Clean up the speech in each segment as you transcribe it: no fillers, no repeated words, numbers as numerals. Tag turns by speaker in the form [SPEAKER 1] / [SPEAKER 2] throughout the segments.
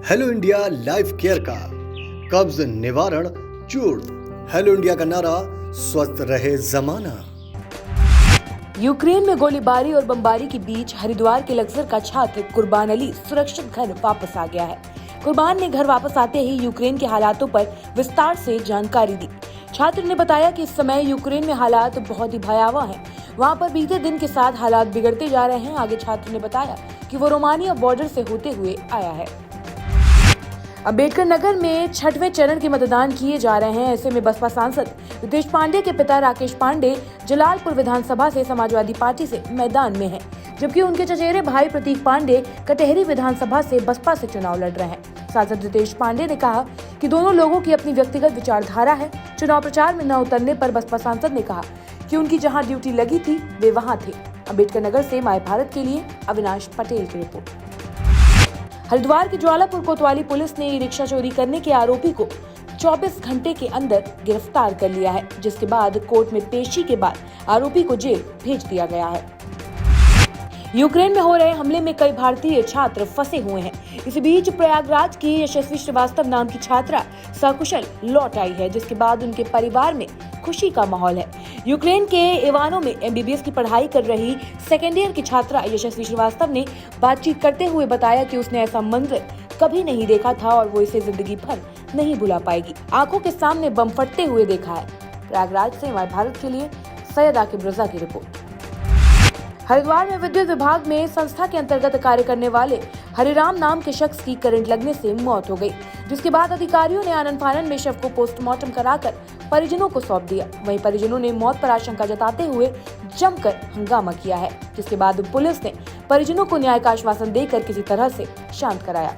[SPEAKER 1] Hello India life care का कब्ज निवारण चूर्ण। हेलो इंडिया का नारा स्वस्थ रहे जमाना।
[SPEAKER 2] यूक्रेन में गोलीबारी और बमबारी के बीच हरिद्वार के लक्सर का छात्र कुर्बान अली सुरक्षित घर वापस आ गया है। कुर्बान ने घर वापस आते ही यूक्रेन के हालातों पर विस्तार से जानकारी दी। छात्र ने बताया कि इस समय यूक्रेन में हालात बहुत ही भयावह हैं। वहां पर बीते दिन के साथ हालात बिगड़ते जा रहे हैं। आगे छात्र ने बताया कि वो रोमानिया बॉर्डर से होते हुए आया है। अम्बेडकर नगर में 6वें चरण के मतदान किए जा रहे हैं। ऐसे में बसपा सांसद रितेश पांडे के पिता राकेश पांडे जलालपुर विधानसभा से समाजवादी पार्टी से मैदान में हैं, जबकि उनके चचेरे भाई प्रतीक पांडे कटेहरी विधानसभा से बसपा से चुनाव लड़ रहे हैं। सांसद रितेश पांडे ने कहा कि दोनों लोगों की अपनी व्यक्तिगत विचारधारा है। चुनाव प्रचार में न उतरने पर बसपा सांसद ने कहा कि उनकी जहां ड्यूटी लगी थी वे वहां थे। अम्बेडकर नगर से माय भारत के लिए अविनाश पटेल की रिपोर्ट। हरिद्वार की ज्वालापुर कोतवाली पुलिस ने ई रिक्शा चोरी करने के आरोपी को 24 घंटे के अंदर गिरफ्तार कर लिया है, जिसके बाद कोर्ट में पेशी के बाद आरोपी को जेल भेज दिया गया है। यूक्रेन में हो रहे हमले में कई भारतीय छात्र फंसे हुए हैं। इस बीच प्रयागराज की यशस्वी श्रीवास्तव नाम की छात्रा सकुशल लौट आई है, जिसके बाद उनके परिवार में खुशी का माहौल है। यूक्रेन के इवानो में एमबीबीएस की पढ़ाई कर रही सेकेंड ईयर की छात्रा यशस्वी श्रीवास्तव ने बातचीत करते हुए बताया कि उसने ऐसा मंजर कभी नहीं देखा था और वो इसे जिंदगी भर नहीं भुला पाएगी। आंखों के सामने बम फटते हुए देखा है। प्रयागराज से माय भारत के लिए सैयद आकिब रजा की रिपोर्ट। हरिद्वार में विद्युत विभाग में संस्था के अंतर्गत कार्य करने वाले हरिराम नाम के शख्स की करंट लगने से मौत हो गई, जिसके बाद अधिकारियों ने आनन फानन में शव को पोस्टमार्टम कराकर परिजनों को सौंप दिया। वहीं परिजनों ने मौत पर आशंका जताते हुए जमकर हंगामा किया है, जिसके बाद पुलिस ने परिजनों को न्याय का आश्वासन देकर किसी तरह से शांत कराया।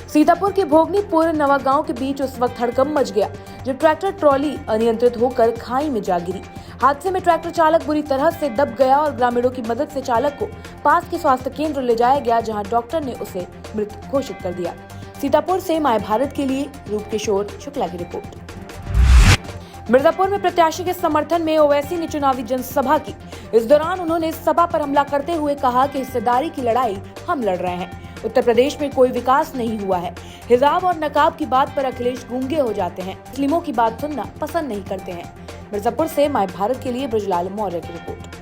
[SPEAKER 2] सीतापुर के भोगनीपुर नवागांव के बीच उस वक्त हड़कंप मच गया जब ट्रैक्टर ट्रॉली अनियंत्रित होकर खाई में जा गिरी। हादसे में ट्रैक्टर चालक बुरी तरह से दब गया और ग्रामीणों की मदद से चालक को पास के स्वास्थ्य केंद्र ले जाया गया, जहां डॉक्टर ने उसे मृत घोषित कर दिया। सीतापुर से माय भारत के लिए रूपकिशोर शुक्ला की रिपोर्ट। मिर्जापुर में प्रत्याशी के समर्थन में ओवैसी ने चुनावी जनसभा की। इस दौरान उन्होंने सभा पर हमला करते हुए कहा कि हिस्सेदारी की लड़ाई हम लड़ रहे हैं। उत्तर प्रदेश में कोई विकास नहीं हुआ है। हिजाब और नकाब की बात पर अखिलेश गूंगे हो जाते हैं। मुस्लिमों की बात सुनना पसंद नहीं करते हैं। मिर्जापुर से माय भारत के लिए ब्रजलाल मौर्य की रिपोर्ट।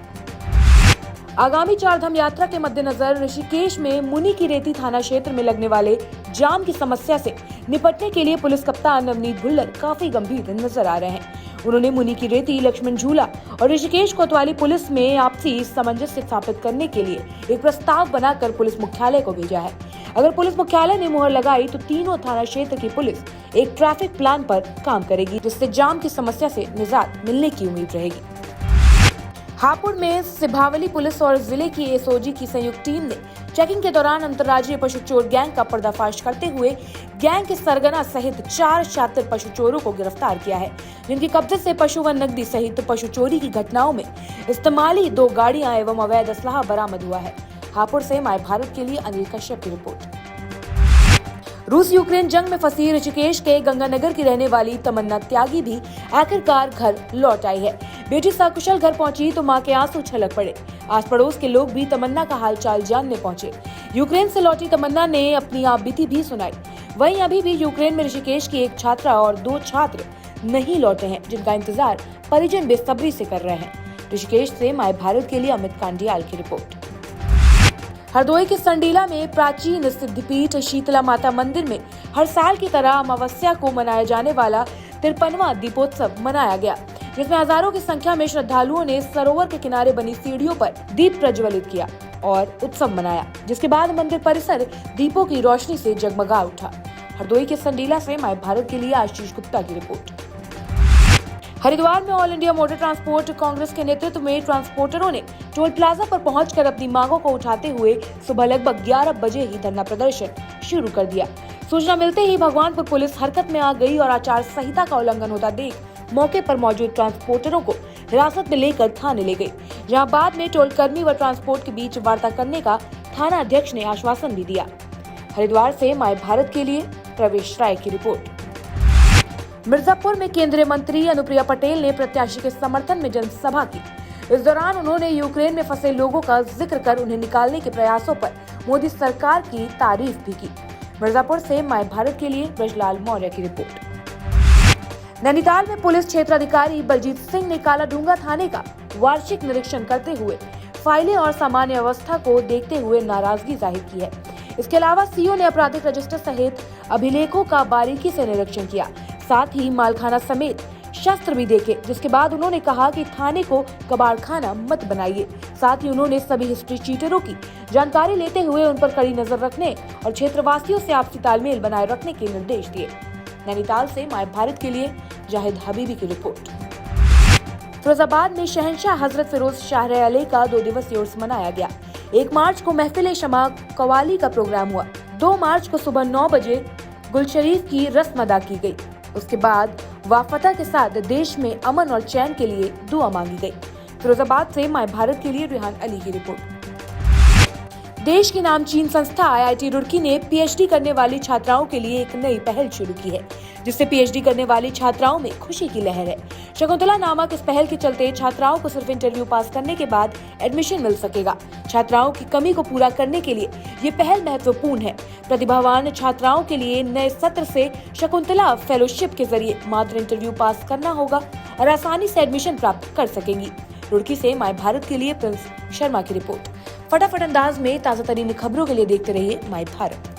[SPEAKER 2] आगामी चारधाम यात्रा के मद्देनजर ऋषिकेश में मुनि की रेती थाना क्षेत्र में लगने वाले जाम की समस्या से निपटने के लिए पुलिस कप्तान नवनीत भुल्लर काफी गंभीर नजर आ रहे हैं। उन्होंने मुनि की रेती, लक्ष्मण झूला और ऋषिकेश कोतवाली पुलिस में आपसी सामंजस्य स्थापित करने के लिए एक प्रस्ताव बनाकर पुलिस मुख्यालय को भेजा है। अगर पुलिस मुख्यालय ने मुहर लगाई तो तीनों थाना क्षेत्र की पुलिस एक ट्रैफिक प्लान पर काम करेगी, जिससे जाम की समस्या से निजात मिलने की उम्मीद रहेगी। हापुड़ में सिभावली पुलिस और जिले की एसओजी की संयुक्त टीम ने चेकिंग के दौरान अंतर्राज्यीय पशु चोर गैंग का पर्दाफाश करते हुए गैंग के सरगना सहित 4 शातिर पशु चोरों को गिरफ्तार किया है, जिनके कब्जे से पशु व नकदी सहित पशु चोरी की घटनाओं में इस्तेमाली 2 गाड़ियां एवं अवैध असलाह बरामद हुआ है। हापुड़ से माय भारत के लिए अनिल कश्यप की रिपोर्ट। रूस यूक्रेन जंग में फंसी ऋषिकेश के गंगानगर की रहने वाली तमन्ना त्यागी भी आखिरकार घर लौट आई है। बेटी सकुशल घर पहुंची तो मां के आंसू छलक पड़े। आस पड़ोस के लोग भी तमन्ना का हालचाल जानने पहुंचे। यूक्रेन से लौटी तमन्ना ने अपनी आपबीती भी सुनाई। वहीं अभी भी यूक्रेन में ऋषिकेश की एक छात्रा और 2 छात्र नहीं लौटे हैं, जिनका इंतजार परिजन बेसब्री से कर रहे हैं। ऋषिकेश से माय भारत के लिए अमित कांडियाल की रिपोर्ट। हरदोई के संडीला में प्राचीन सिद्धपीठ शीतला माता मंदिर में हर साल की तरह अमावस्या को मनाया जाने वाला 53वां दीपोत्सव मनाया गया, जिसमें हजारों की संख्या में श्रद्धालुओं ने सरोवर के किनारे बनी सीढ़ियों पर दीप प्रज्वलित किया और उत्सव मनाया, जिसके बाद मंदिर परिसर दीपों की रोशनी से जगमगा उठा। हरदोई के संडीला से माय भारत के लिए आशीष गुप्ता की रिपोर्ट। हरिद्वार में all India motor transport Congress के नेतृत्व में ट्रांसपोर्टरों ने टोल प्लाजा पर पहुंचकर अपनी मांगों को उठाते हुए सुबह लगभग 11 बजे ही धरना प्रदर्शन शुरू कर दिया। सूचना मिलते ही भगवानपुर पुलिस हरकत में आ गई और आचार संहिता का उल्लंघन होता देख मौके पर मौजूद ट्रांसपोर्टरों को हिरासत में लेकर थाने ले गई, जहां बाद में टोल कर्मी व ट्रांसपोर्ट के बीच वार्ता करने का थाना अध्यक्ष ने आश्वासन भी दिया। हरिद्वार से माय भारत के लिए प्रवेश राय की रिपोर्ट। मिर्जापुर में केंद्रीय मंत्री अनुप्रिया पटेल ने प्रत्याशी के समर्थन में जनसभा की। इस दौरान उन्होंने यूक्रेन में फंसे लोगों का जिक्र कर उन्हें निकालने के प्रयासों पर मोदी सरकार की तारीफ भी की। मिर्जापुर से माय भारत के लिए ब्रजलाल मौर्य की रिपोर्ट। नैनीताल में पुलिस क्षेत्राधिकारी बलजीत सिंह ने कालाढूंगा थाने का वार्षिक निरीक्षण करते हुए फाइलें और सामान्य अवस्था को देखते हुए नाराजगी जाहिर की है। इसके अलावा सीओ ने आपराधिक रजिस्टर सहित अभिलेखों का बारीकी से निरीक्षण किया, साथ ही मालखाना समेत शस्त्र भी देखे, जिसके बाद उन्होंने कहा कि थाने को कबाड़खाना मत बनाइए। साथ ही उन्होंने सभी हिस्ट्री चीटरों की जानकारी लेते हुए उन पर कड़ी नजर रखने और क्षेत्रवासियों से आपसी तालमेल बनाए रखने के निर्देश दिए। नैनीताल से माय भारत के लिए जाहिद हबीबी की रिपोर्ट। फिरोजाबाद में शहंशाह हजरत फिरोज शाह अली का 2 दिवसीय उर्स मनाया गया। 1 मार्च को महफिल शमा कवाली का प्रोग्राम हुआ। 2 मार्च को सुबह 9 बजे गुलशरीफ की रस्म अदा की गई। उसके बाद वाफता के साथ देश में अमन और चैन के लिए दुआ मांगी गई। फिरोजाबाद से माय भारत के लिए रेहान अली की रिपोर्ट। देश की नामचीन संस्था IIT रुड़की ने PhD करने वाली छात्राओं के लिए एक नई पहल शुरू की है, जिससे PhD करने वाली छात्राओं में खुशी की लहर है। शकुंतला नामक इस पहल के चलते छात्राओं को सिर्फ इंटरव्यू पास करने के बाद एडमिशन मिल सकेगा। छात्राओं की कमी को पूरा करने के लिए ये पहल महत्वपूर्ण है। प्रतिभावान छात्राओं के लिए नए सत्र से शकुंतला फेलोशिप के जरिए मात्र इंटरव्यू पास करना होगा और आसानी से एडमिशन प्राप्त कर सकेंगी। रुड़की से माय भारत के लिए प्रिंस शर्मा की रिपोर्ट। फटाफट अंदाज में ताजा तरीन खबरों के लिए देखते रहिए माय भारत।